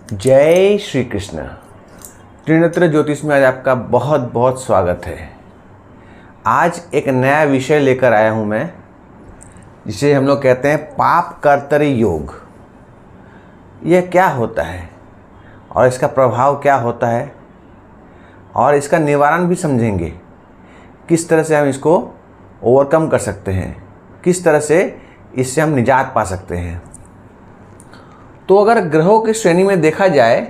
जय श्री कृष्ण। त्रिनेत्र ज्योतिष में आज आपका बहुत बहुत स्वागत है। आज एक नया विषय लेकर आया हूँ मैं, जिसे हम लोग कहते हैं पाप कर्तरी योग। यह क्या होता है और इसका प्रभाव क्या होता है और इसका निवारण भी समझेंगे। किस तरह से हम इसको ओवरकम कर सकते हैं, किस तरह से इससे हम निजात पा सकते हैं। तो अगर ग्रहों की श्रेणी में देखा जाए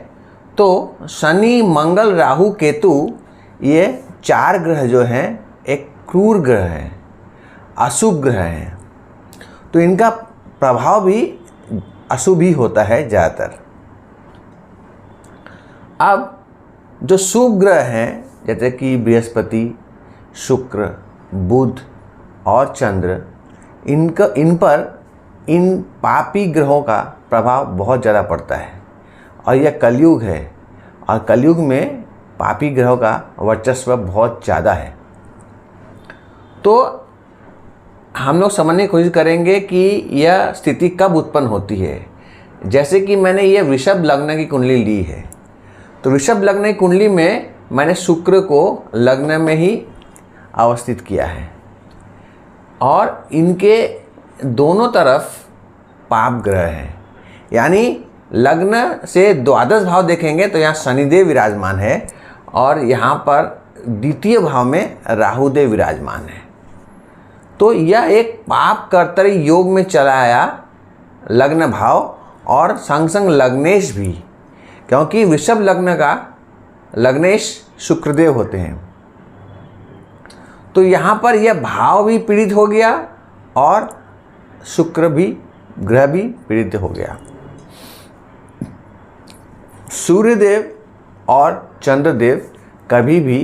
तो शनि, मंगल, राहु, केतु ये चार ग्रह जो हैं एक क्रूर ग्रह हैं, अशुभ ग्रह हैं। तो इनका प्रभाव भी अशुभ ही होता है ज़्यादातर। अब जो शुभ ग्रह हैं जैसे कि बृहस्पति, शुक्र, बुध और चंद्र, इन पापी ग्रहों का प्रभाव बहुत ज़्यादा पड़ता है। और यह कलयुग है और कलयुग में पापी ग्रहों का वर्चस्व बहुत ज़्यादा है। तो हम लोग समझने की कोशिश करेंगे कि यह स्थिति कब उत्पन्न होती है। जैसे कि मैंने ये वृषभ लग्न की कुंडली ली है, तो वृषभ लग्न की कुंडली में मैंने शुक्र को लग्न में ही अवस्थित किया है और इनके दोनों तरफ पाप ग्रह हैं। यानी लग्न से द्वादश भाव देखेंगे तो यहाँ शनिदेव विराजमान है और यहाँ पर द्वितीय भाव में राहुदेव विराजमान है। तो यह एक पाप कर्तरी योग में चला आया लग्न भाव और संग संग लग्नेश भी, क्योंकि वृषभ लग्न का लग्नेश शुक्रदेव होते हैं। तो यहाँ पर यह भाव भी पीड़ित हो गया और शुक्र भी, ग्रह भी पीड़ित हो गया। सूर्यदेव और चंद्रदेव कभी भी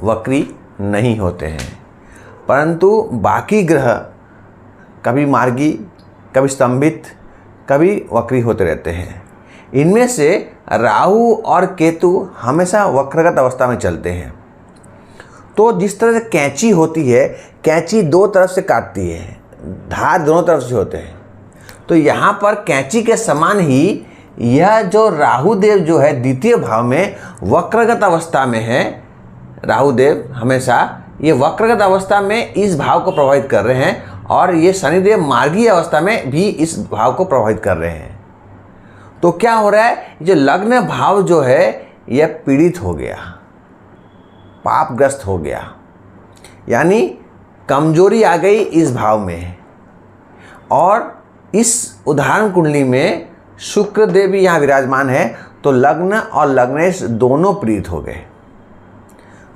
वक्री नहीं होते हैं, परंतु बाकी ग्रह कभी मार्गी, कभी स्तंभित, कभी वक्री होते रहते हैं। इनमें से राहु और केतु हमेशा वक्रगत अवस्था में चलते हैं। तो जिस तरह से कैंची होती है, कैंची दो तरफ से काटती है, धार दोनों तरफ से होते हैं। तो यहाँ पर कैंची के समान ही यह जो राहुदेव जो है द्वितीय भाव में वक्रगत अवस्था में है। राहुदेव हमेशा ये वक्रगत अवस्था में इस भाव को प्रभावित कर रहे हैं और ये शनिदेव मार्गीय अवस्था में भी इस भाव को प्रभावित कर रहे हैं। तो क्या हो रहा है, जो लग्न भाव जो है यह पीड़ित हो गया, पापग्रस्त हो गया, यानी कमजोरी आ गई इस भाव में। और इस उदाहरण कुंडली में शुक्र देव भी यहाँ विराजमान है, तो लग्न और लग्नेश दोनों पीड़ित हो गए।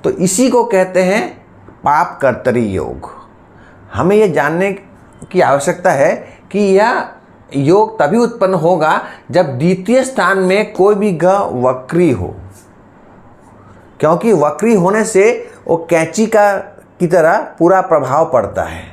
तो इसी को कहते हैं पाप कर्तरी योग। हमें यह जानने की आवश्यकता है कि यह योग तभी उत्पन्न होगा जब द्वितीय स्थान में कोई भी ग्रह वक्री हो, क्योंकि वक्री होने से वो कैंची की तरह पूरा प्रभाव पड़ता है।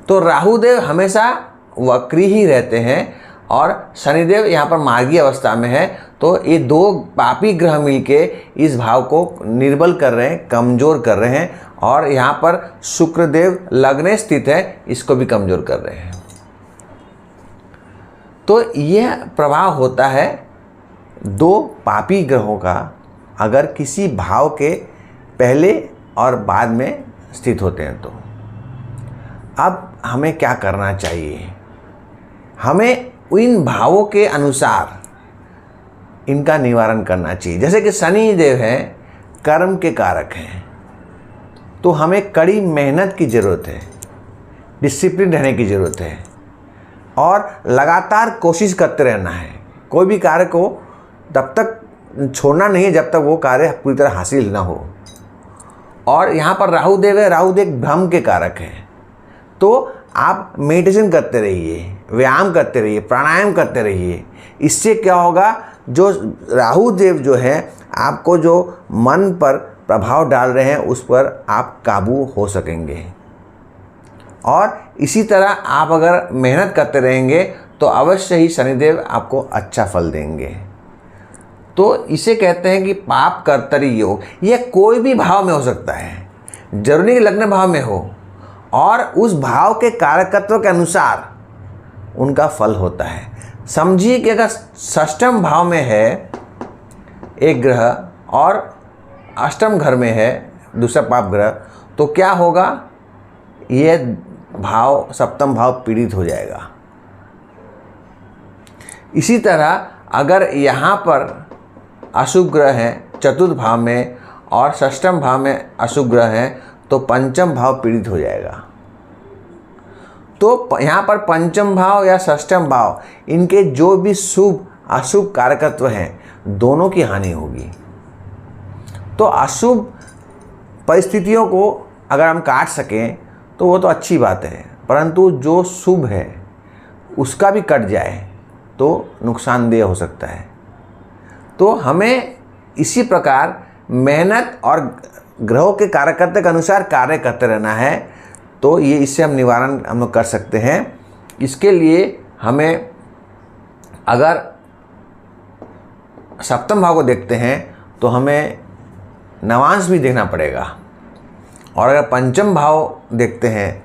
तो राहुदेव हमेशा वक्री ही रहते हैं और शनिदेव यहाँ पर मार्गी अवस्था में है। तो ये दो पापी ग्रह मिलके इस भाव को निर्बल कर रहे हैं, कमज़ोर कर रहे हैं। और यहाँ पर शुक्रदेव लग्ने स्थित है, इसको भी कमज़ोर कर रहे हैं। तो यह प्रभाव होता है दो पापी ग्रहों का अगर किसी भाव के पहले और बाद में स्थित होते हैं। तो अब हमें क्या करना चाहिए, हमें इन भावों के अनुसार इनका निवारण करना चाहिए। जैसे कि शनि देव हैं, कर्म के कारक हैं, तो हमें कड़ी मेहनत की ज़रूरत है, डिसिप्लिन रहने की ज़रूरत है और लगातार कोशिश करते रहना है। कोई भी कार्य को तब तक छोड़ना नहीं है जब तक वो कार्य पूरी तरह हासिल ना हो। और यहाँ पर राहुदेव है, राहुदेव भ्रम के कारक हैं। तो आप मेडिटेशन करते रहिए, व्यायाम करते रहिए, प्राणायाम करते रहिए। इससे क्या होगा, जो राहुदेव जो है आपको जो मन पर प्रभाव डाल रहे हैं उस पर आप काबू हो सकेंगे। और इसी तरह आप अगर मेहनत करते रहेंगे तो अवश्य ही शनिदेव आपको अच्छा फल देंगे। तो इसे कहते हैं कि पाप कर्तरी योग। यह कोई भी भाव में हो सकता है, जरूरी कि लग्न भाव में हो, और उस भाव के कारकत्व के अनुसार उनका फल होता है। समझिए कि अगर षष्ठम भाव में है एक ग्रह और अष्टम घर में है दूसरा पाप ग्रह, तो क्या होगा, ये भाव सप्तम भाव पीड़ित हो जाएगा। इसी तरह अगर यहाँ पर अशुभ ग्रह हैं चतुर्थ भाव में और षष्ठम भाव में अशुभ ग्रह हैं तो पंचम भाव पीड़ित हो जाएगा। तो यहाँ पर पंचम भाव या षष्ठम भाव, इनके जो भी शुभ अशुभ कारकत्व हैं दोनों की हानि होगी। तो अशुभ परिस्थितियों को अगर हम काट सकें तो वो तो अच्छी बात है, परंतु जो शुभ है उसका भी कट जाए तो नुकसानदेह हो सकता है। तो हमें इसी प्रकार मेहनत और ग्रहों के कारकत्व के अनुसार कार्य करते रहना है। तो ये इससे हम निवारण हम लोग कर सकते हैं। इसके लिए हमें अगर सप्तम भाव को देखते हैं तो हमें नवांश भी देखना पड़ेगा, और अगर पंचम भाव देखते हैं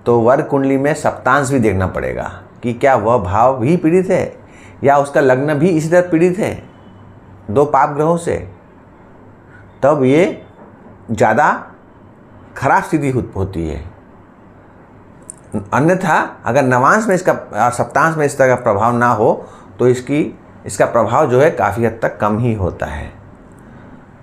तो वर्ग कुंडली में सप्तांश भी देखना पड़ेगा कि क्या वह भाव भी पीड़ित है या उसका लग्न भी इसी तरह पीड़ित है दो पाप ग्रहों से, तब ये ज़्यादा खराब स्थिति होती है। अन्यथा अगर नवांश में इसका और सप्तांश में इस तरह का प्रभाव ना हो तो इसका प्रभाव जो है काफ़ी हद तक कम ही होता है।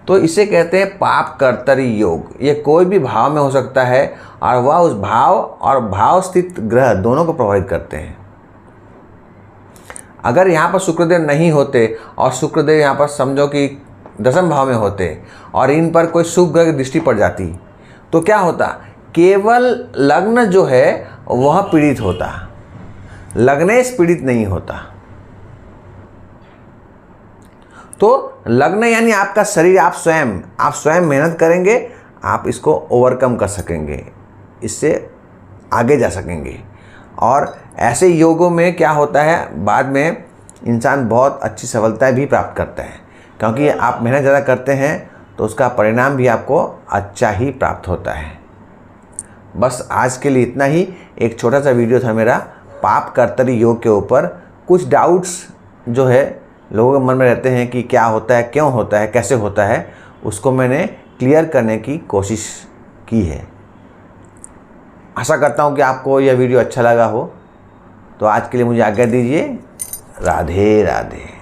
तो इसे कहते हैं पाप कर्तरी योग। ये कोई भी भाव में हो सकता है और वह उस भाव और भाव स्थित ग्रह दोनों को प्रभावित करते हैं। अगर यहाँ पर शुक्रदेव नहीं होते और शुक्रदेव यहाँ पर समझो कि दशम भाव में होते और इन पर कोई शुभ ग्रह की दृष्टि पड़ जाती तो क्या होता, केवल लग्न जो है वह पीड़ित होता, लग्नेश पीड़ित नहीं होता। तो लग्न यानी आपका शरीर, आप स्वयं मेहनत करेंगे, आप इसको ओवरकम कर सकेंगे, इससे आगे जा सकेंगे। और ऐसे योगों में क्या होता है, बाद में इंसान बहुत अच्छी सफलताएं भी प्राप्त करता है, क्योंकि आप मेहनत ज़्यादा करते हैं तो उसका परिणाम भी आपको अच्छा ही प्राप्त होता है। बस आज के लिए इतना ही। एक छोटा सा वीडियो था मेरा पाप कर्तरी योग के ऊपर। कुछ डाउट्स जो है लोगों के मन में रहते हैं कि क्या होता है, क्यों होता है, कैसे होता है, उसको मैंने क्लियर करने की कोशिश की है। आशा करता हूँ कि आपको यह वीडियो अच्छा लगा हो। तो आज के लिए मुझे आज्ञा दीजिए। राधे राधे।